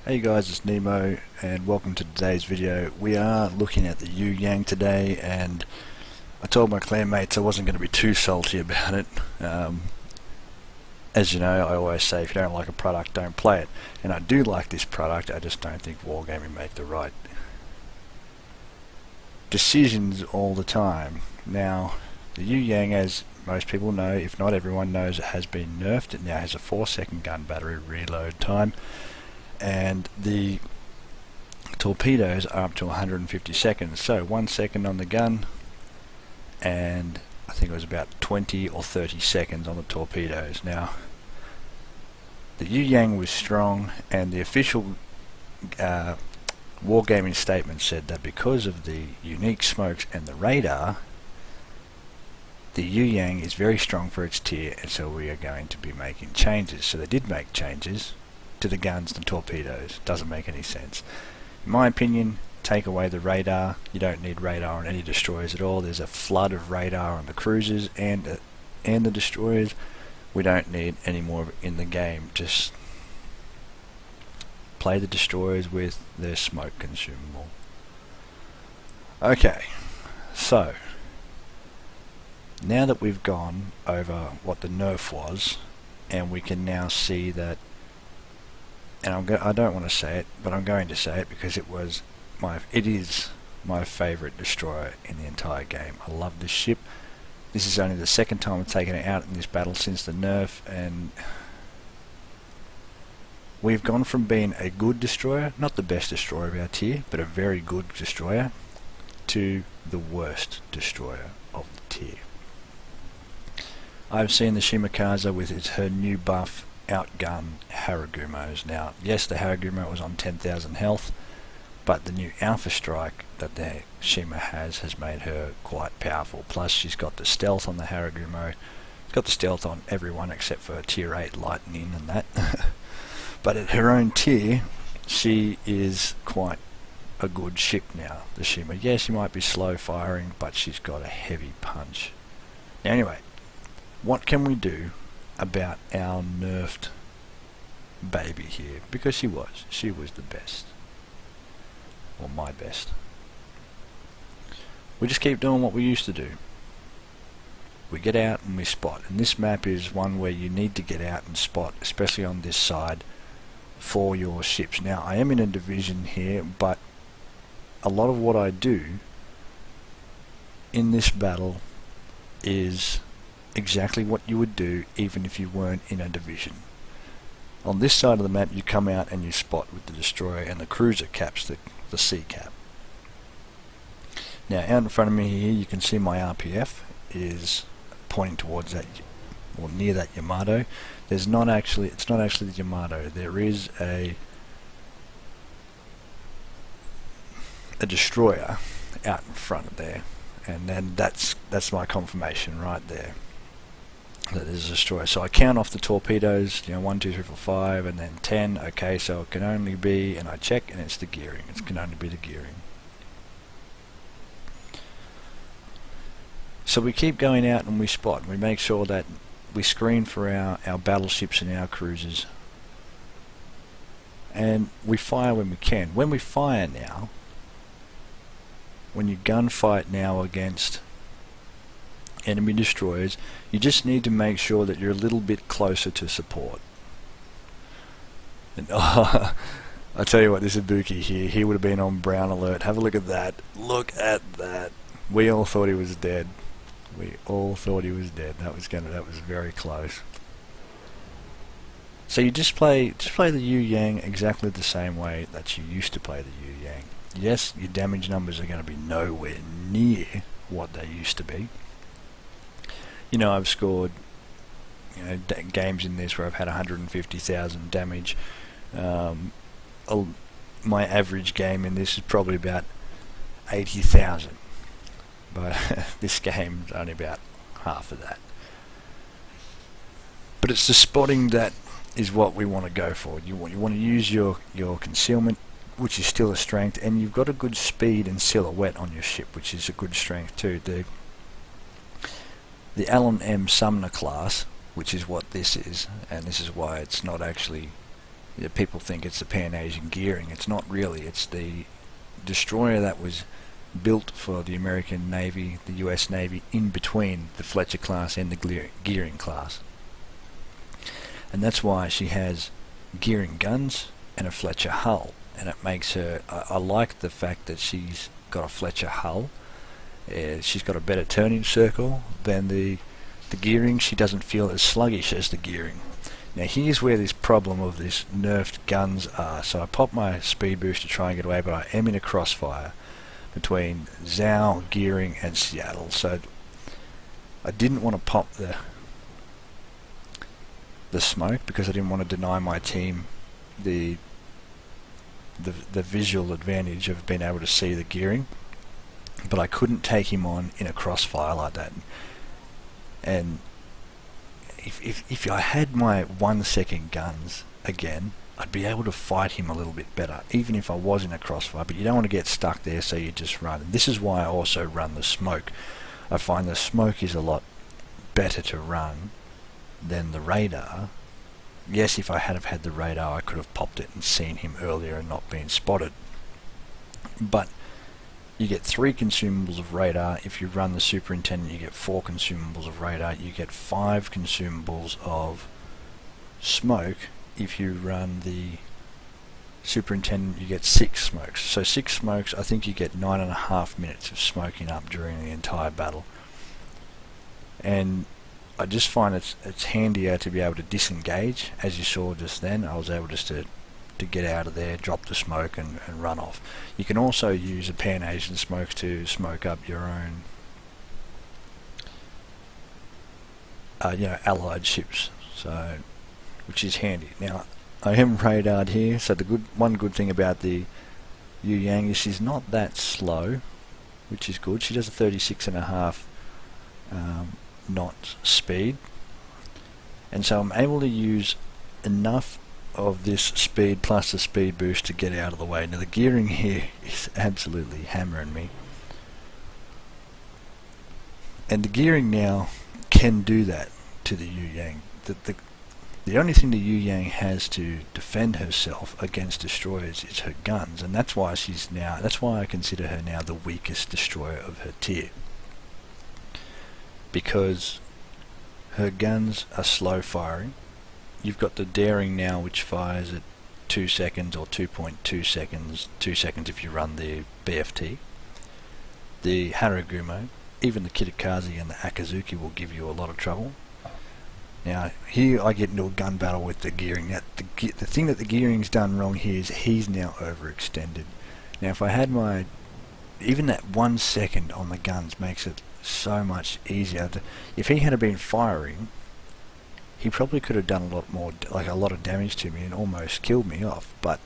Hey guys, it's Nemo and welcome to today's video. We are looking at the Yueyang today, and I told my clanmates I wasn't going to be too salty about it. As you know, I always say if you don't like a product, don't play it. And I do like this product, I just don't think Wargaming make the right decisions all the time. Now, the Yueyang, as most people know, if not everyone knows, it has been nerfed. It now has a 4-second gun battery reload time, and the torpedoes are up to 150 seconds. So 1 second on the gun, and I think it was about 20 or 30 seconds on the torpedoes. Now, the Yueyang was strong, and the official Wargaming statement said that because of the unique smokes and the radar, the Yueyang is very strong for its tier, and so we are going to be making changes. So they did make changes to the guns and torpedoes. Doesn't make any sense. In my opinion, take away the radar. You don't need radar on any destroyers at all. There's a flood of radar on the cruisers and the destroyers. We don't need any more of it in the game. Just play the destroyers with their smoke consumable. Okay, so now that we've gone over what the nerf was, and we can now see that, and I don't want to say it, but I'm going to say it because it is my favourite destroyer in the entire game. I love this ship. This is only the second time I've taken it out in this battle since the nerf, and we've gone from being a good destroyer, not the best destroyer of our tier, but a very good destroyer, to the worst destroyer of the tier. I've seen the Shimakaza with her new buff outgun Haragumos. Now, yes, the Haragumo was on 10,000 health, but the new Alpha Strike that the Shima has made her quite powerful. Plus, she's got the stealth on the Haragumo. She's got the stealth on everyone except for tier 8 Lightning and that. But at her own tier, she is quite a good ship now, the Shima. Yes, she might be slow firing, but she's got a heavy punch. Now, anyway, what can we do about our nerfed baby here? Because she was the best, or my best. We just keep doing what we used to do. We get out and we spot, and this map is one where you need to get out and spot, especially on this side, for your ships. Now, I am in a division here, but a lot of what I do in this battle is exactly what you would do even if you weren't in a division. On this side of the map, you come out and you spot with the destroyer, and the cruiser caps the sea cap. Now, out in front of me here, you can see my RPF is pointing towards that, or near that Yamato. It's not actually the Yamato. There is a destroyer out in front of there, and then that's my confirmation right there that there's a destroyer. So I count off the torpedoes, 1, 2, 3, 4, 5, and then 10. Okay, so it can only be, and I check, and it's the gearing. It can only be the gearing. So we keep going out and we spot, and we make sure that we screen for our battleships and our cruisers, and we fire when we can. When we fire now, when you gunfight now against enemy destroyers, you just need to make sure that you're a little bit closer to support. And I tell you what, this Ibuki here, he would have been on brown alert. Have a look at that. Look at that. We all thought he was dead. We all thought he was dead. That was very close. So you just play the Yueyang exactly the same way that you used to play the Yueyang. Yes, your damage numbers are going to be nowhere near what they used to be. I've scored games in this where I've had 150,000 damage. My average game in this is probably about 80,000, but this game's only about half of that. But it's the spotting that is what we want to go for. You want to use your concealment, which is still a strength, and you've got a good speed and silhouette on your ship, which is a good strength too. The Alan M. Sumner class, which is what this is, and this is why it's not actually people think it's the Pan-Asian gearing. It's not really. It's the destroyer that was built for the American Navy, the US Navy, in between the Fletcher class and the gearing class. And that's why she has gearing guns and a Fletcher hull. And it makes her... I like the fact that she's got a Fletcher hull. She's got a better turning circle than the gearing. She doesn't feel as sluggish as the gearing. Now here's where this problem of this nerfed guns are. So I pop my speed boost to try and get away, but I am in a crossfire between Zhao, gearing and Seattle. So I didn't want to pop the smoke because I didn't want to deny my team the visual advantage of being able to see the gearing, but I couldn't take him on in a crossfire like that. And if I had my 1 second guns again, I'd be able to fight him a little bit better, even if I was in a crossfire. But you don't want to get stuck there, so you just run. And this is why I also run the smoke. I find the smoke is a lot better to run than the radar. Yes, if I had have had the radar, I could have popped it and seen him earlier and not been spotted. But you get 3 consumables of radar. If you run the superintendent, you get 4 consumables of radar. You get 5 consumables of smoke. If you run the superintendent, you get 6 smokes. So 6 smokes, I think you get 9.5 minutes of smoking up during the entire battle. And I just find it's handier to be able to disengage. As you saw just then, I was able just to get out of there, drop the smoke and run off. You can also use a Pan-Asian smoke to smoke up your own allied ships, so which is handy. Now I am radared here, so the one good thing about the Yueyang is she's not that slow, which is good. She does a 36.5 knot speed, and so I'm able to use enough of this speed plus the speed boost to get out of the way. Now the gearing here is absolutely hammering me, and the gearing now can do that to the Yueyang. The only thing the Yueyang has to defend herself against destroyers is her guns, and that's why I consider her now the weakest destroyer of her tier, because her guns are slow firing. You've got the Daring now, which fires at 2 seconds or 2.2 seconds, 2 seconds if you run the BFT. The Haragumo, even the Kitakaze and the Akazuki will give you a lot of trouble. Now here I get into a gun battle with the gearing. Now the thing that the gearing's done wrong here is he's now overextended. Now if I had even that 1 second on the guns makes it so much easier. If he had been firing, he probably could have done a lot more, like a lot of damage to me and almost killed me off, but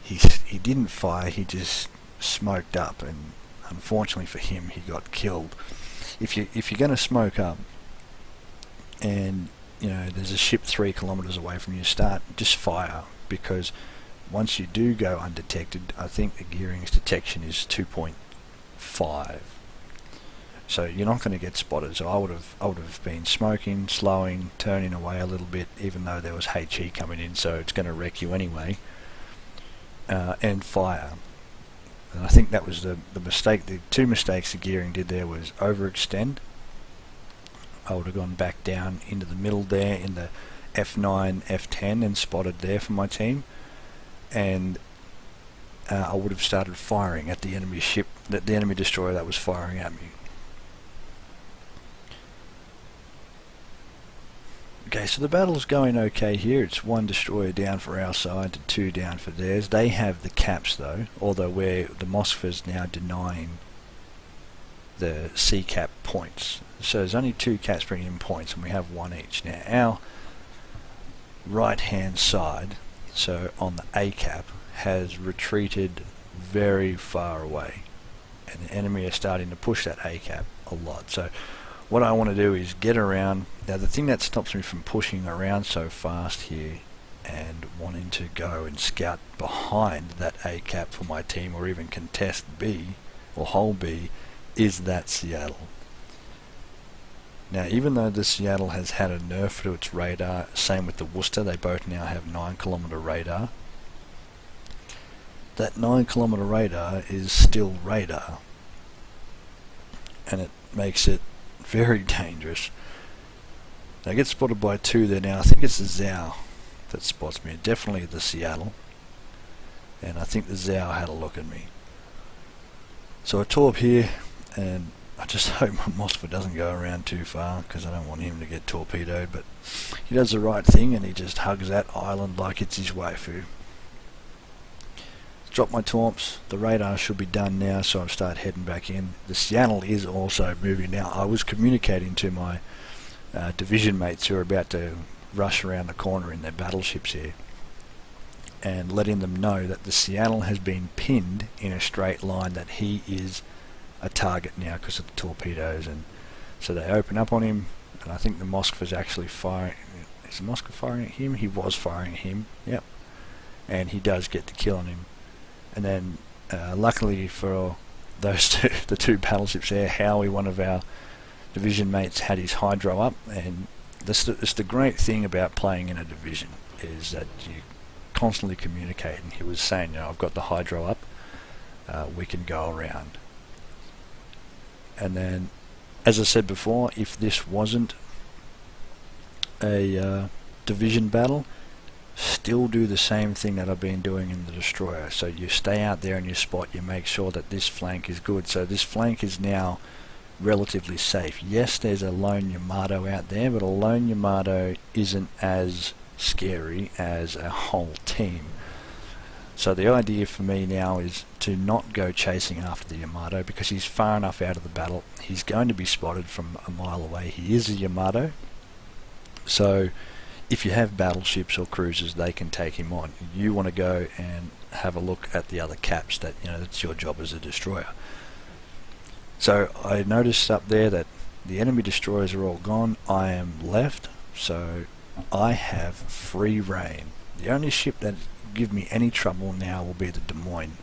he didn't fire, he just smoked up, and unfortunately for him he got killed. If you're going to smoke up and there's a ship 3 kilometers away from you, just fire, because once you do go undetected, I think the gearing's detection is 2.5. So you're not going to get spotted. So I would have been smoking, slowing, turning away a little bit, even though there was HE coming in, so it's going to wreck you anyway, and fire. And I think that was the mistake. The 2 mistakes the gearing did there was overextend. I would have gone back down into the middle there in the F9, F10 and spotted there for my team, and I would have started firing at the enemy ship, the enemy destroyer that was firing at me. Okay, so the battle's going okay here. It's 1 destroyer down for our side to 2 down for theirs. They have the caps though, although the Moskva's now denying the C cap points. So there's only 2 caps bringing in points, and we have 1 each. Now our right hand side, so on the A cap, has retreated very far away, and the enemy are starting to push that A cap a lot. So what I want to do is get around. Now the thing that stops me from pushing around so fast here and wanting to go and scout behind that A cap for my team, or even contest B or whole B, is that Seattle. Now, even though the Seattle has had a nerf to its radar, same with the Worcester, they both now have 9km radar. That 9km radar is still radar, and it makes it very dangerous. I get spotted by two there now. I think it's the Zhao that spots me. Definitely the Seattle. And I think the Zhao had a look at me. So I tore up here, and I just hope my Moskva doesn't go around too far, because I don't want him to get torpedoed. But he does the right thing, and he just hugs that island like it's his waifu. Drop my torps. The radar should be done now, so I'll start heading back in. The Seattle is also moving now. I was communicating to my division mates who are about to rush around the corner in their battleships here, and letting them know that the Seattle has been pinned in a straight line, that he is a target now because of the torpedoes. And so they open up on him, and I think the Moskva's actually firing. Is the Moskva firing at him? He was firing at him, yep. And he does get the kill on him. And then luckily for those two, the two battleships there, Howie, one of our division mates, had his hydro up. And it's the great thing about playing in a division, is that you constantly communicate. And he was saying, you know, I've got the hydro up, we can go around. And then, as I said before, if this wasn't a division battle, still do the same thing that I've been doing in the destroyer. So you stay out there and you spot, you make sure that this flank is good. So this flank is now relatively safe. Yes, there's a lone Yamato out there, but a lone Yamato isn't as scary as a whole team. So the idea for me now is to not go chasing after the Yamato, because he's far enough out of the battle. He's going to be spotted from a mile away. He is a Yamato. So if you have battleships or cruisers, they can take him on. You want to go and have a look at the other caps. That, you know, that's your job as a destroyer. So I noticed up there that the enemy destroyers are all gone. I am left, so I have free reign. The only ship that give me any trouble now will be the Des Moines.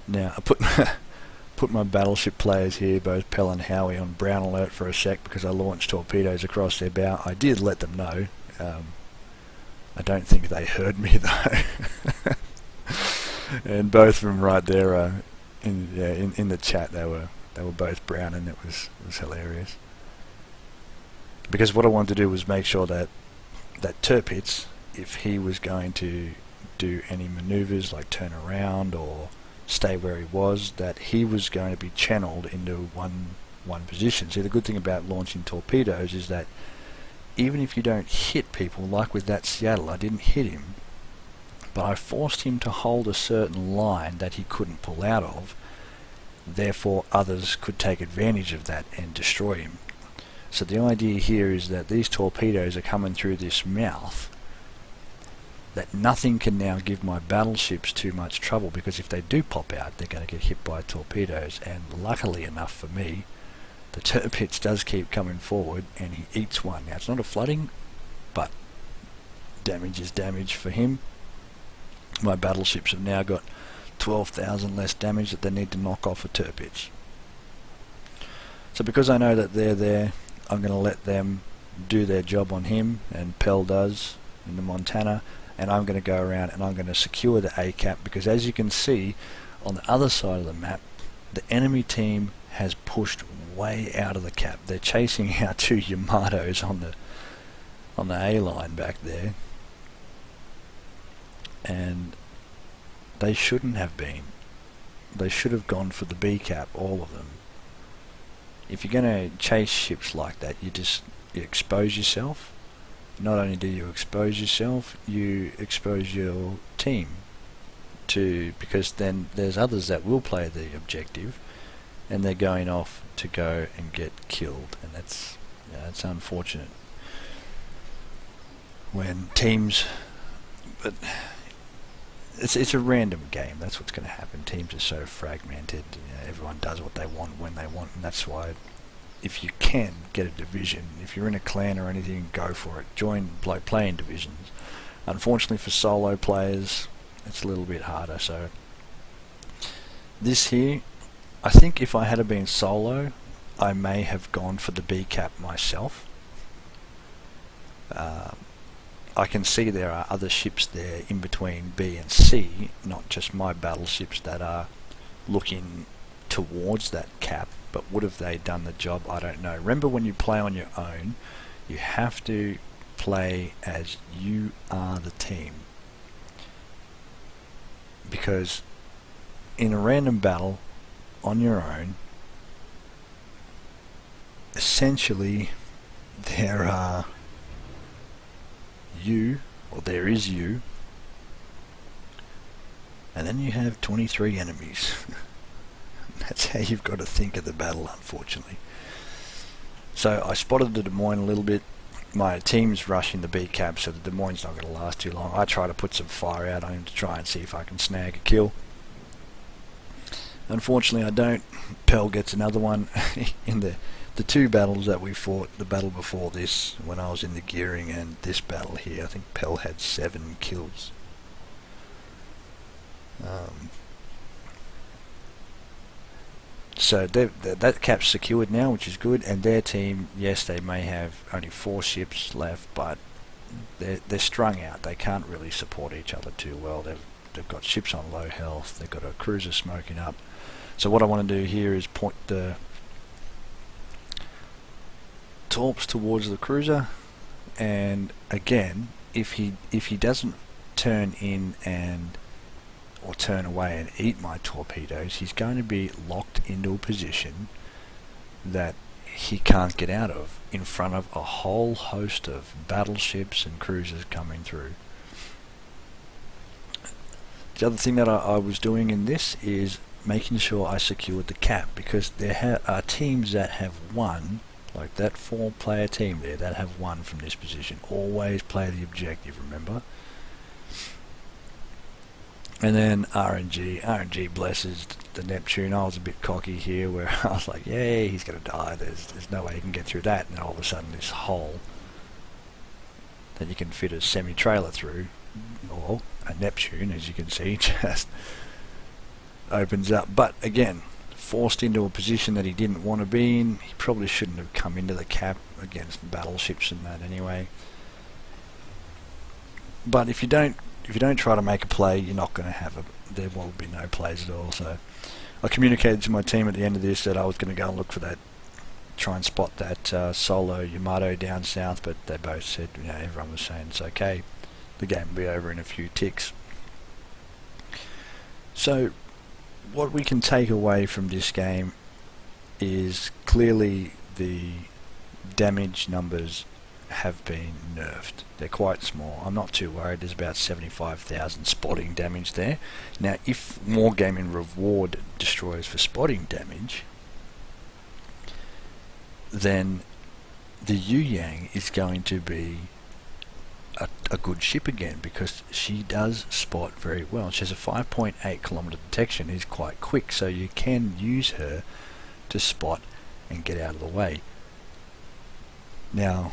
Now I put my battleship players here, both Pell and Howie, on brown alert for a sec, because I launched torpedoes across their bow. I did let them know. I don't think they heard me though. And both of them right there in the chat, they were both brown, and it was hilarious. Because what I wanted to do was make sure that Tirpitz, if he was going to do any maneuvers like turn around or stay where he was, that he was going to be channeled into one position. See, the good thing about launching torpedoes is that even if you don't hit people, like with that Seattle, I didn't hit him, but I forced him to hold a certain line that he couldn't pull out of. Therefore others could take advantage of that and destroy him. So the idea here is that these torpedoes are coming through this mouth, that nothing can now give my battleships too much trouble, because if they do pop out, they're going to get hit by torpedoes. And luckily enough for me, the Tirpitz does keep coming forward, and he eats one. Now, it's not a flooding, but damage is damage for him. My battleships have now got 12,000 less damage that they need to knock off a Tirpitz. So because I know that they're there, I'm going to let them do their job on him, and Pell does in the Montana. And I'm going to go around and I'm going to secure the A cap, because as you can see on the other side of the map, the enemy team has pushed way out of the cap. They're chasing our two Yamatos on the A line back there, and they shouldn't have been. They should have gone for the B cap, all of them. If you're going to chase ships like that, you expose yourself. Not only do you expose yourself, you expose your team to, because then there's others that will play the objective, and they're going off to go and get killed, and that's unfortunate when teams. But it's a random game. That's what's going to happen. Teams are so fragmented. You know, everyone does what they want when they want, and that's why, if you can get a division, if you're in a clan or anything, go for it. Play in divisions. Unfortunately for solo players, it's a little bit harder. So this here, I think if I had been solo, I may have gone for the B cap myself. I can see there are other ships there in between B and C, not just my battleships, that are looking towards that cap, but would have they done the job? I don't know. Remember, when you play on your own, you have to play as you are the team, because in a random battle on your own, essentially there are you, or there is you, and then you have 23 enemies. That's how you've got to think of the battle, unfortunately. So I spotted the Des Moines a little bit. My team's rushing the B cap, so the Des Moines not going to last too long. I try to put some fire out on him to try and see if I can snag a kill. Unfortunately, I don't. Pell gets another one in the two battles that we fought. The battle before this, when I was in the gearing, and this battle here, I think Pell had 7 kills. So that cap's secured now, which is good. And their team, yes, they may have only 4 ships left, but they're strung out. They can't really support each other too well. They've got ships on low health. They've got a cruiser smoking up. So what I want to do here is point the torps towards the cruiser, and again, if he doesn't turn in and or turn away and eat my torpedoes, he's going to be locked into a position that he can't get out of in front of a whole host of battleships and cruisers coming through. The other thing that I was doing in this is making sure I secured the cap, because there are teams that have won, like that 4-player team there, that have won from this position. Always play the objective, remember? And then RNG blesses the Neptune. I was a bit cocky here, where I was like, yay, he's going to die. There's no way he can get through that. And then all of a sudden this hole that you can fit a semi-trailer through, or a Neptune, as you can see, just opens up. But again, forced into a position that he didn't want to be in. He probably shouldn't have come into the cap against battleships and that anyway. But if you don't try to make a play, you're not going to have there will be no plays at all. So I communicated to my team at the end of this that I was going to go and look for that, try and spot that solo Yamato down south, but they both said, everyone was saying it's okay. The game will be over in a few ticks. So what we can take away from this game is clearly the damage numbers have been nerfed. They're quite small. I'm not too worried. There's about 75,000 spotting damage there. Now, if Wargaming reward destroys for spotting damage, then the Yueyang is going to be a good ship again, because she does spot very well. She has a 5.8 kilometer detection, is quite quick, so you can use her to spot and get out of the way. Now,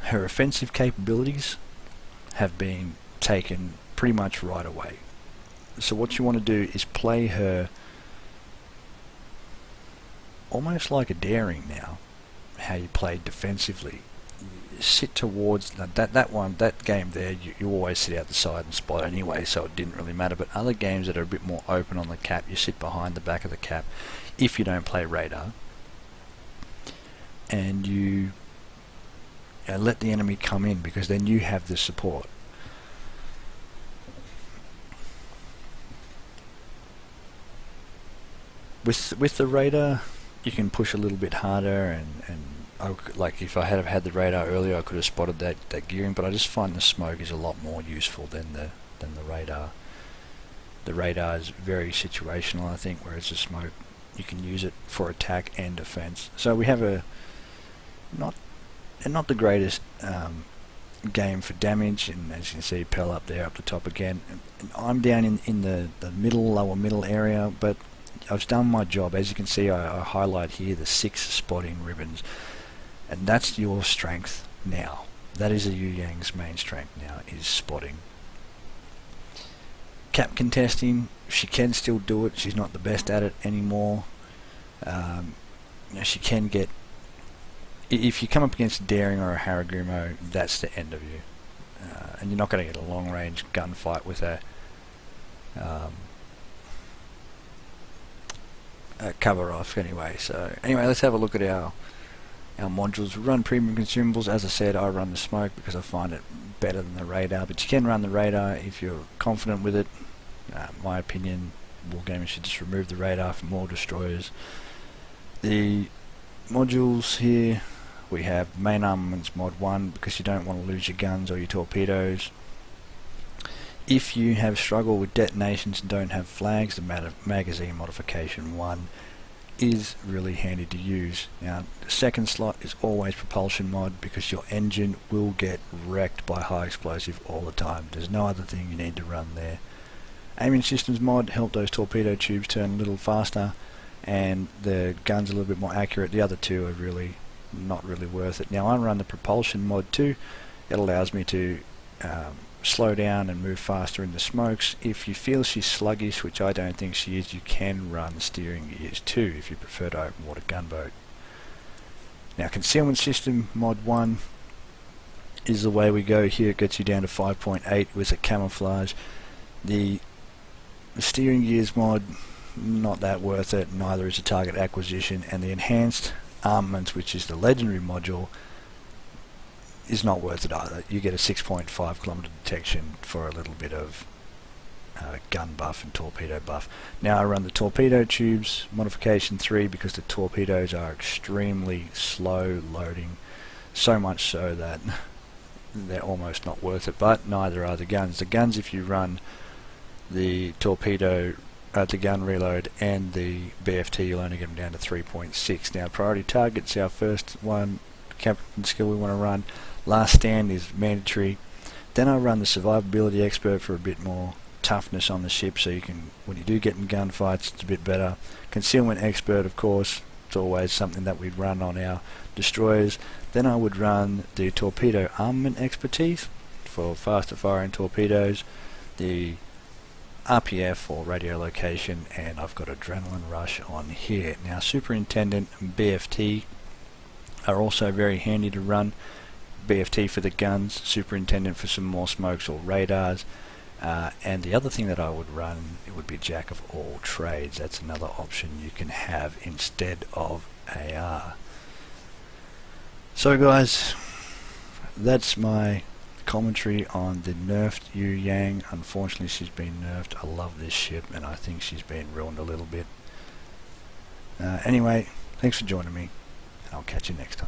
her offensive capabilities have been taken pretty much right away. So what you want to do is play her almost like a daring now, how you play defensively. Sit towards that game there, you always sit out the side and spot anyway, so it didn't really matter. But other games that are a bit more open on the cap, you sit behind the back of the cap if you don't play radar, and you let the enemy come in, because then you have the support. With the radar, you can push a little bit harder, and like if I had had the radar earlier, I could have spotted that gearing. But I just find the smoke is a lot more useful than the radar. The radar is very situational, I think, whereas the smoke, you can use it for attack and defense. So we have a not the greatest game for damage, and as you can see, Pell up there up the top again. And I'm down in the lower middle area, but I've done my job. As you can see, I highlight here the 6 spotting ribbons, and that's your strength now. That is a Yueyang's main strength now, is spotting. Cap contesting, she can still do it. She's not the best at it anymore. She can get, if you come up against a Daring or a Haragumo, that's the end of you. And you're not going to get a long range gunfight with a cover off anyway. So anyway, let's have a look at our modules. We run premium consumables. As I said, I run the smoke because I find it better than the radar, but you can run the radar if you're confident with it. My opinion, Wargaming should just remove the radar from all destroyers. The modules here, we have main armaments mod 1 because you don't want to lose your guns or your torpedoes. If you have struggled with detonations and don't have flags, the magazine modification 1 is really handy to use. Now, the second slot is always propulsion mod because your engine will get wrecked by high explosive all the time. There's no other thing you need to run there. Aiming systems mod help those torpedo tubes turn a little faster and the gun's a little bit more accurate. The other two are really not really worth it. Now I run the propulsion mod too. It allows me to slow down and move faster in the smokes. If you feel she's sluggish, which I don't think she is, you can run the steering gears too if you prefer to open water gunboat. Now concealment system mod 1 is the way we go here. It gets you down to 5.8 with a camouflage. The steering gears mod, not that worth it, neither is the target acquisition, and the enhanced armaments, which is the legendary module, is not worth it either. You get a 6.5 kilometer detection for a little bit of gun buff and torpedo buff. Now I run the torpedo tubes modification 3 because the torpedoes are extremely slow loading, so much so that they're almost not worth it, but neither are the guns. The guns, if you run the torpedo, the gun reload and the BFT, you'll only get them down to 3.6. Now priority target's our first one, captain skill we want to run. Last stand is mandatory. Then I run the survivability expert for a bit more toughness on the ship, so you can, when you do get in gunfights, it's a bit better. Concealment expert, of course, it's always something that we'd run on our destroyers. Then I would run the torpedo armament expertise for faster firing torpedoes, the RPF or radio location, and I've got adrenaline rush on here. Now superintendent and BFT are also very handy to run. BFT for the guns, superintendent for some more smokes or radars, and the other thing that I would run, it would be jack of all trades. That's another option you can have instead of AR. So guys, that's my commentary on the nerfed Yueyang. Unfortunately she's been nerfed. I love this ship and I think she's been ruined a little bit. Anyway, thanks for joining me and I'll catch you next time.